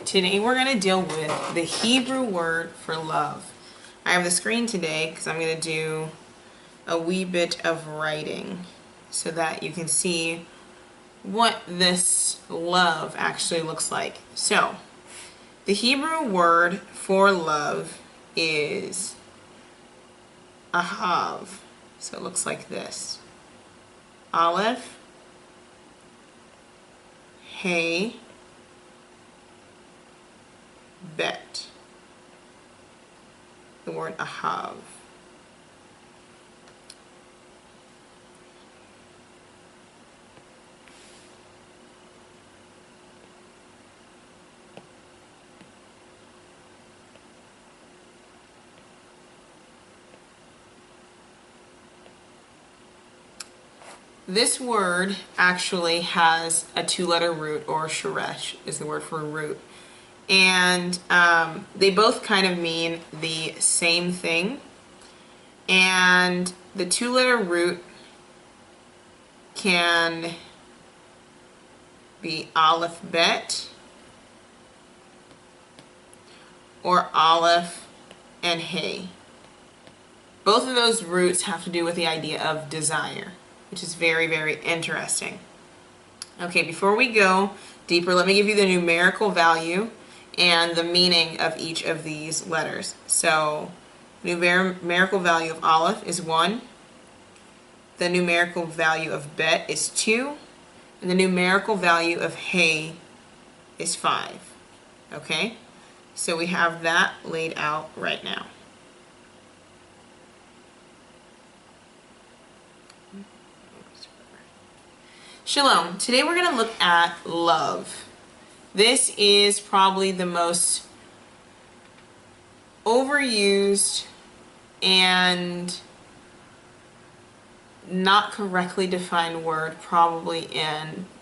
Today we're going to deal with the Hebrew word for love. I have the screen today because I'm going to do a wee bit of writing so that you can see what this love actually looks like. So, the Hebrew word for love is ahav. So it looks like this. Aleph, Hey, Bet. The word ahav. This word actually has a two-letter root, or sheresh is the word for root. And they both kind of mean the same thing. And the two-letter root can be aleph bet or aleph and hey. Both of those roots have to do with the idea of desire, which is very, very interesting. Okay, before we go deeper, let me give you the numerical value and the meaning of each of these letters. So, numerical value of aleph is 1. The numerical value of bet is 2. And the numerical value of hey is 5. Okay? So we have that laid out right now. Shalom. Today we're going to look at love. This is probably the most overused and not correctly defined word probably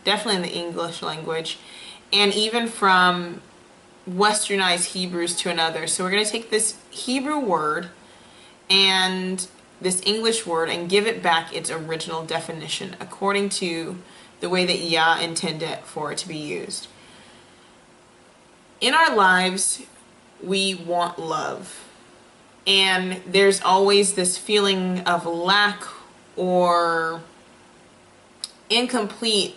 definitely in the English language, and even from westernized Hebrews to another. So we're going to take this Hebrew word and this English word and give it back its original definition according to the way that Yah intended for it to be used. In our lives, we want love. And there's always this feeling of lack or incomplete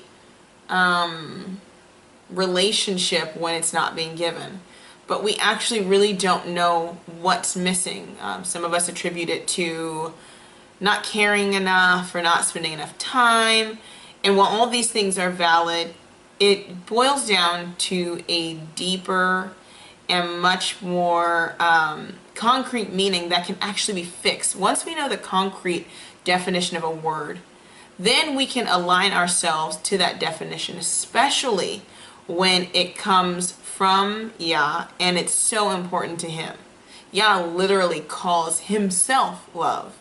relationship when it's not being given. But we actually really don't know what's missing. Some of us attribute it to not caring enough or not spending enough time. And while all these things are valid, it boils down to a deeper and much more concrete meaning that can actually be fixed. Once we know the concrete definition of a word, then we can align ourselves to that definition, especially when it comes from Yah and it's so important to Him. Yah literally calls Himself love.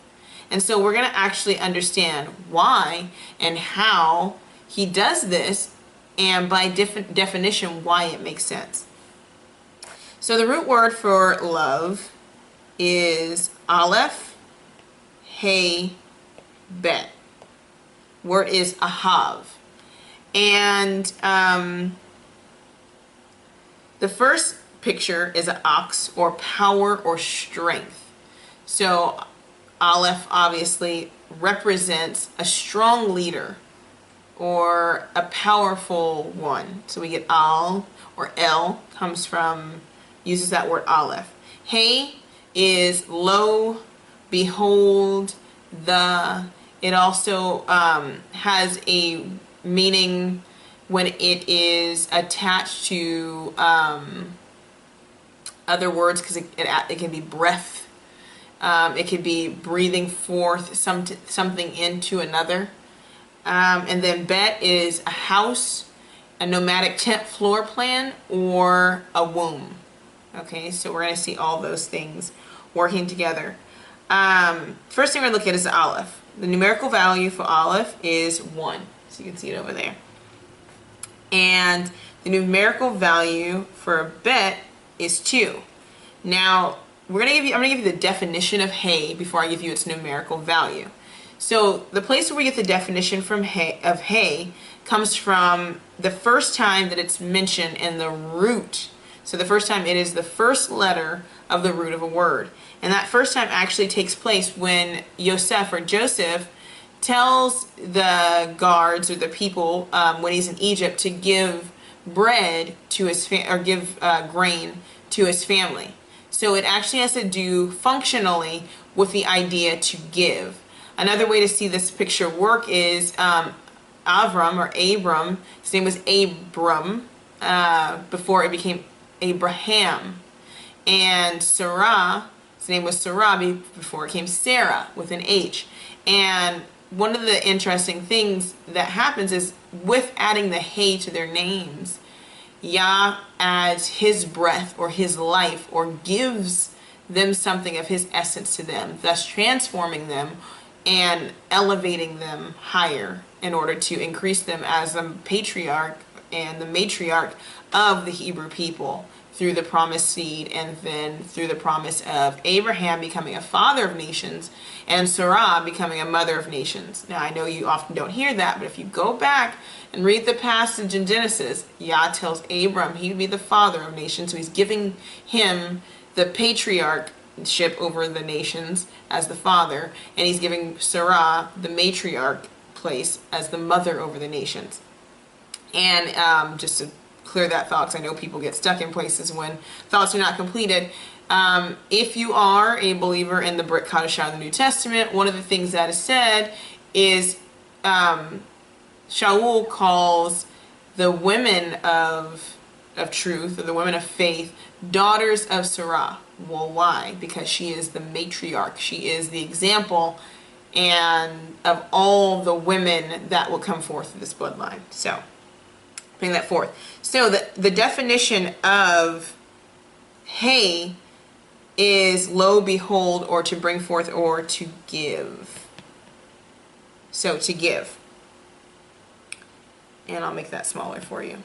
And so we're going to actually understand why and how He does this, and by definition, why it makes sense. So the root word for love is aleph, hey, bet. Word is ahav. And the first picture is an ox, or power or strength. So aleph obviously represents a strong leader or a powerful one. So we get al, or el comes from, uses that word aleph. Hey is lo, behold, the. It also has a meaning when it is attached to other words, because it can be breath. It could be breathing forth something into another. And then bet is a house, a nomadic tent floor plan, or a womb. Okay, so we're going to see all those things working together. First thing we're going to look at is the aleph. The numerical value for aleph is 1. So you can see it over there. And the numerical value for bet is 2. Now, I'm going to give you the definition of hey before I give you its numerical value. So the place where we get the definition from hey comes from the first time that it's mentioned in the root So the first time, it is the first letter of the root of a word. And that first time actually takes place when Yosef or Joseph tells the guards or the people when he's in Egypt to give bread to his or give grain to his family. So it actually has to do functionally with the idea to give. Another way to see this picture work is Avram or Abram. His name was Abram before it became Abraham. And Sarah, his name was Sarah before it became Sarah with an H. And one of the interesting things that happens is with adding the hey to their names, Yah adds his breath or his life or gives them something of his essence to them, thus transforming them and elevating them higher in order to increase them as the patriarch and the matriarch of the Hebrew people through the promised seed, and then through the promise of Abraham becoming a father of nations and Sarah becoming a mother of nations. Now I know you often don't hear that, but if you go back and read the passage in Genesis, Yah tells Abram he'd be the father of nations, so he's giving him the patriarchship over the nations as the father, and he's giving Sarah the matriarch place as the mother over the nations. And just to clear that thought, because I know people get stuck in places when thoughts are not completed. If you are a believer in the Brit Chadashah of the New Testament, one of the things that is said is Shaul calls the women of truth, or the women of faith, daughters of Sarah. Well, why? Because she is the matriarch. She is the example and of all the women that will come forth through this bloodline. So, bring that forth. So the definition of hey is lo, behold, or to bring forth, or to give. So to give. And I'll make that smaller for you.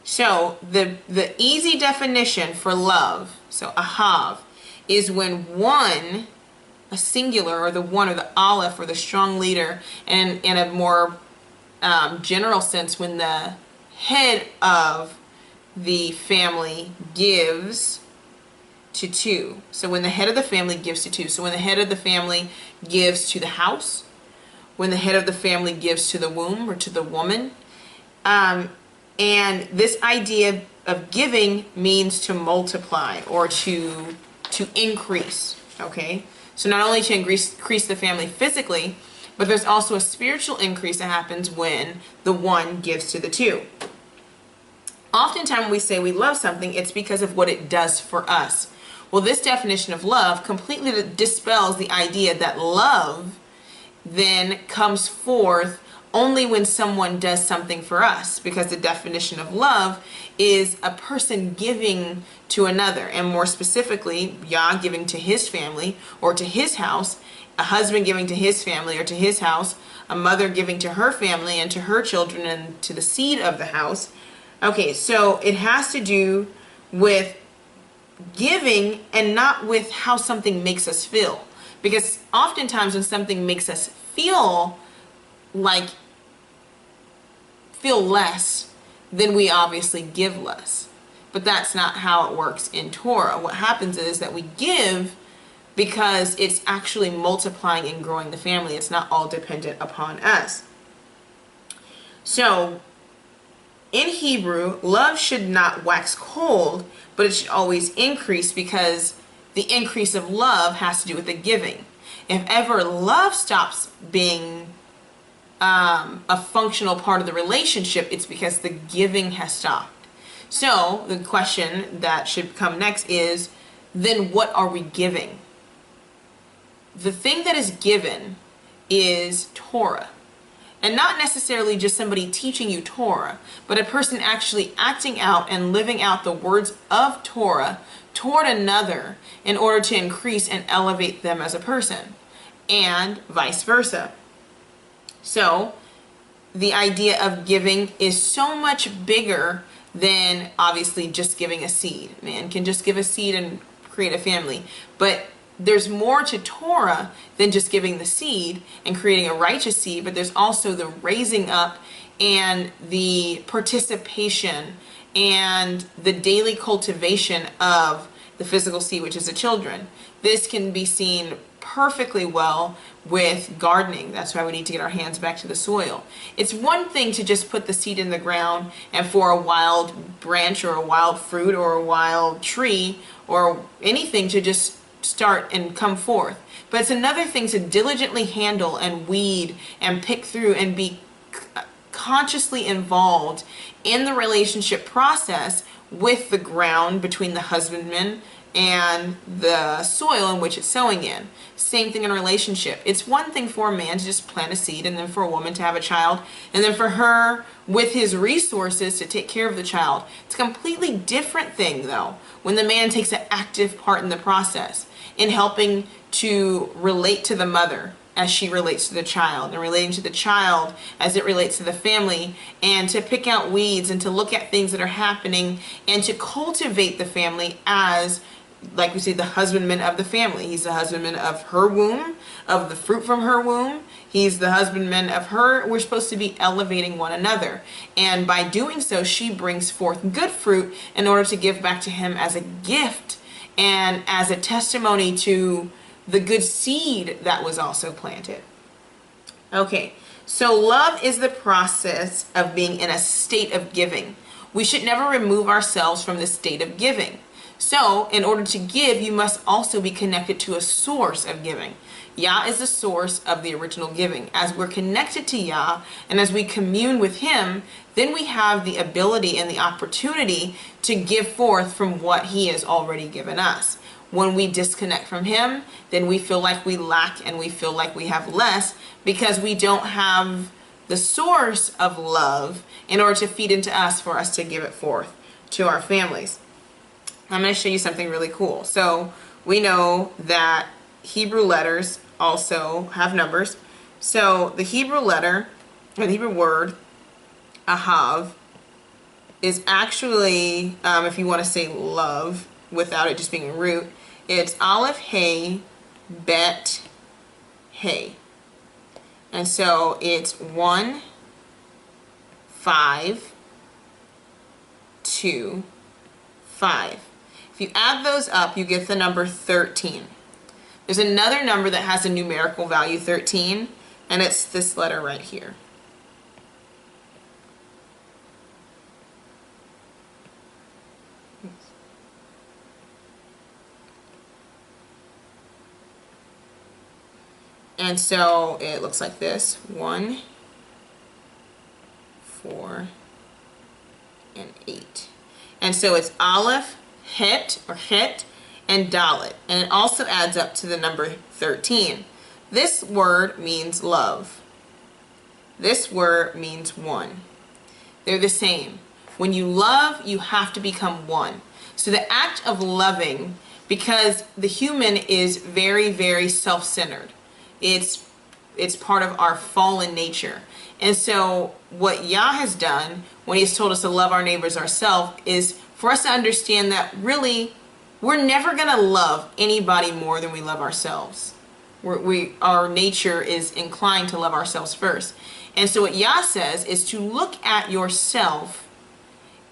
So the easy definition for love, so ahav, is when one, a singular, or the one, or the aleph, or the strong leader, and in a more general sense, when the head of the family gives to two. So when the head of the family gives to two. So when the head of the family gives to the house, when the head of the family gives to the womb or to the woman. And this idea of giving means to multiply or to increase, okay? So not only to increase the family physically, but there's also a spiritual increase that happens when the one gives to the two. Oftentimes when we say we love something, it's because of what it does for us. Well, this definition of love completely dispels the idea that love then comes forth only when someone does something for us, because the definition of love is a person giving to another, and more specifically, Yah giving to his family or to his house, a husband giving to his family or to his house, a mother giving to her family and to her children and to the seed of the house. Okay, so it has to do with giving and not with how something makes us feel, because oftentimes when something makes us feel less, then we obviously give less. But that's not how it works in Torah. What happens is that we give because it's actually multiplying and growing the family. It's not all dependent upon us. So in Hebrew, love should not wax cold, but it should always increase, because the increase of love has to do with the giving. If ever love stops being a functional part of the relationship, it's because the giving has stopped. So the question that should come next is, then what are we giving? The thing that is given is Torah. And not necessarily just somebody teaching you Torah, but a person actually acting out and living out the words of Torah toward another in order to increase and elevate them as a person, and vice versa. So the idea of giving is so much bigger than obviously just giving a seed. Man can just give a seed and create a family. But there's more to Torah than just giving the seed and creating a righteous seed, but there's also the raising up and the participation and the daily cultivation of the physical seed, which is the children. This can be seen perfectly well with gardening. That's why we need to get our hands back to the soil. It's one thing to just put the seed in the ground and for a wild branch or a wild fruit or a wild tree or anything to just start and come forth. But it's another thing to diligently handle and weed and pick through and be consciously involved in the relationship process with the ground between the husbandman and the soil in which it's sowing in. Same thing in a relationship. It's one thing for a man to just plant a seed and then for a woman to have a child and then for her with his resources to take care of the child. It's a completely different thing though when the man takes an active part in the process in helping to relate to the mother as she relates to the child and relating to the child as it relates to the family, and to pick out weeds and to look at things that are happening and to cultivate the family as, like we say, the husbandman of the family. He's the husbandman of her womb, of the fruit from her womb. He's the husbandman of her. We're supposed to be elevating one another. And by doing so, she brings forth good fruit in order to give back to him as a gift and as a testimony to the good seed that was also planted. Okay, so love is the process of being in a state of giving. We should never remove ourselves from the state of giving. So in order to give, you must also be connected to a source of giving. Yah is the source of the original giving. As we're connected to Yah and as we commune with Him, then we have the ability and the opportunity to give forth from what He has already given us. When we disconnect from Him, then we feel like we lack and we feel like we have less because we don't have the source of love in order to feed into us for us to give it forth to our families. I'm going to show you something really cool. So we know that Hebrew letters also have numbers. So the Hebrew letter, or the Hebrew word, ahav, is actually, if you want to say love without it just being a root, it's aleph, hey, bet, hey. And so it's 1, 5, 2, 5. If you add those up, you get the number 13. There's another number that has a numerical value 13, and it's this letter right here. And so it looks like this: 1, 4, and 8. And so it's aleph, het, or het, and dalet. And it also adds up to the number 13. This word means love. This word means one. They're the same. When you love, you have to become one. So the act of loving, because the human is very, very self-centered. It's part of our fallen nature. And so what Yah has done when He's told us to love our neighbors ourselves is for us to understand that really we're never going to love anybody more than we love ourselves. Our nature is inclined to love ourselves first. And so what Yah says is to look at yourself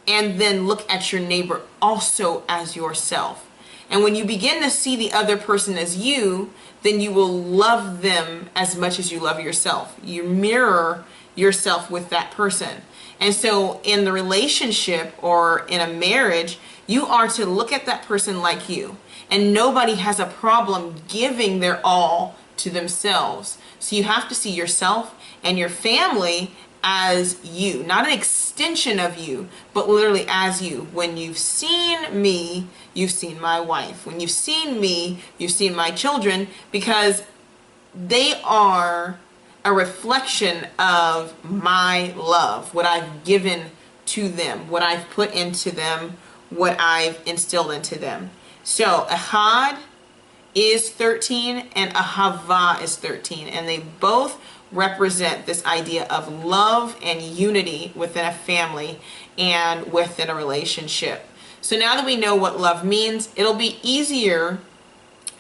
and then look at your neighbor also as yourself. And when you begin to see the other person as you, then you will love them as much as you love yourself. You mirror yourself with that person. And so in the relationship or in a marriage, you are to look at that person like you. And nobody has a problem giving their all to themselves. So you have to see yourself and your family as you, not an extension of you, but literally as you. When you've seen me, you've seen my wife. When you've seen me, you've seen my children, because they are a reflection of my love, what I've given to them, what I've put into them, what I've instilled into them. So Ahad is 13 and Ahava is 13, and they both represent this idea of love and unity within a family and within a relationship. So now that we know what love means, it'll be easier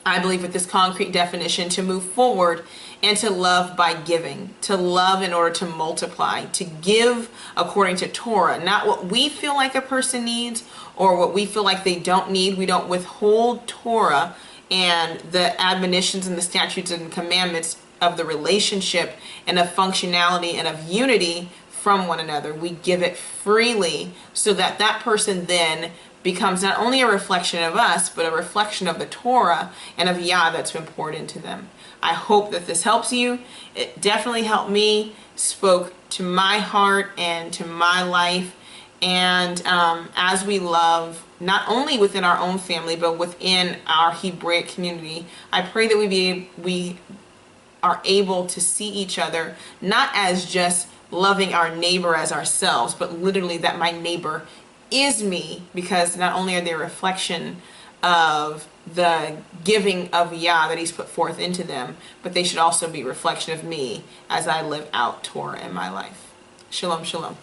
I believe with this concrete definition to move forward and to love by giving, to love in order to multiply, to give according to Torah, not what we feel like a person needs or what we feel like they don't need. We don't withhold Torah and the admonitions and the statutes and commandments of the relationship and of functionality and of unity from one another. We give it freely so that that person then becomes not only a reflection of us, but a reflection of the Torah and of Yah that's been poured into them. I hope that this helps you. It definitely helped me, spoke to my heart and to my life. And as we love, not only within our own family, but within our Hebraic community, I pray that we are able to see each other not as just loving our neighbor as ourselves, but literally that my neighbor is me, because not only are they a reflection of the giving of Yah that he's put forth into them, but they should also be a reflection of me as I live out Torah in my life. Shalom, shalom.